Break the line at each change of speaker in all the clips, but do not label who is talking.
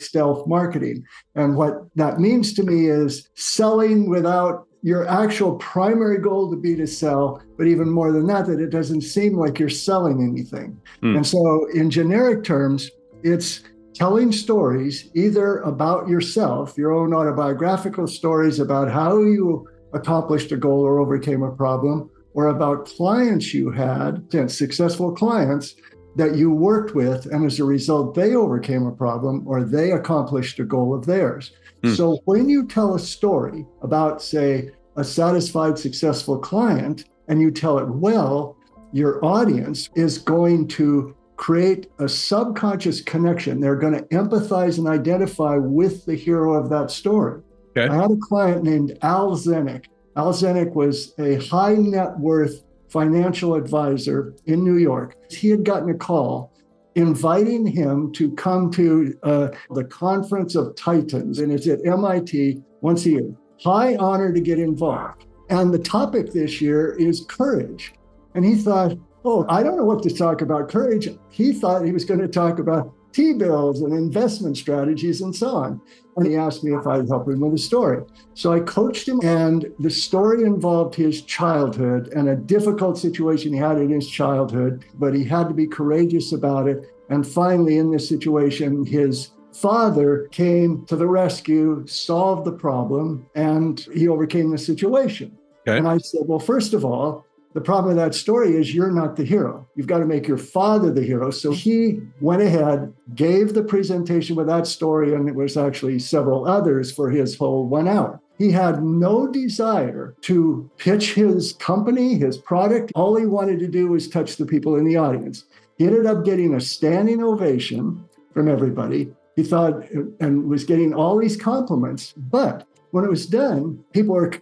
stealth marketing. And what that means to me is selling without your actual primary goal to be to sell, but even more than that, that it doesn't seem like you're selling anything. And so in generic terms, it's telling stories either about yourself, your own autobiographical stories about how you accomplished a goal or overcame a problem, or about clients you had, and successful clients that you worked with, and as a result, they overcame a problem or they accomplished a goal of theirs. So when you tell a story about, say, a satisfied, successful client, and you tell it well, your audience is going to create a subconscious connection. They're going to empathize and identify with the hero of that story. Okay. I had a client named Al Zenick. Al Zenick was a high net worth financial advisor in New York. He had gotten a call inviting him to come to the Conference of Titans, and it's at MIT once a year. High honor to get involved. And the topic this year is courage. And he thought, oh, I don't know what to talk about courage. He thought he was going to talk about T-bills and investment strategies and so on. And he asked me if I'd help him with a story. So I coached him, and the story involved his childhood and a difficult situation he had in his childhood, but he had to be courageous about it. And finally, in this situation, his father came to the rescue, solved the problem, and he overcame the situation. Okay. And I said, well, first of all, the problem with that story is you're not the hero. You've got to make your father the hero. So he went ahead, gave the presentation with that story, and it was actually several others for his whole 1 hour. He had no desire to pitch his company, his product. All he wanted to do was touch the people in the audience. He ended up getting a standing ovation from everybody. He thought, and was getting all these compliments. But when it was done, people were,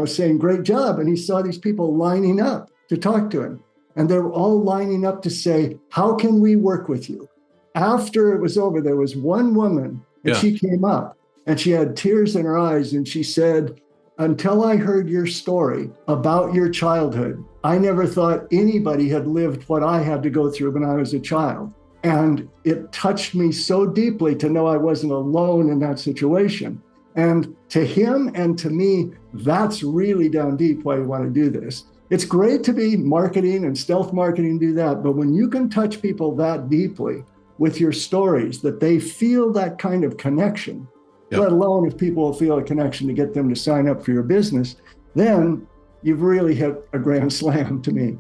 saying, great job. And he saw these people lining up to talk to him. And they were all lining up to say, how can we work with you? After it was over, there was one woman, and she came up and she had tears in her eyes. And she said, until I heard your story about your childhood, I never thought anybody had lived what I had to go through when I was a child. And it touched me so deeply to know I wasn't alone in that situation. And to him and to me, that's really down deep why you want to do this. It's great to be marketing and stealth marketing, do that. But when you can touch people that deeply with your stories, that they feel that kind of connection, let alone if people feel a connection to get them to sign up for your business, then you've really hit a grand slam to me.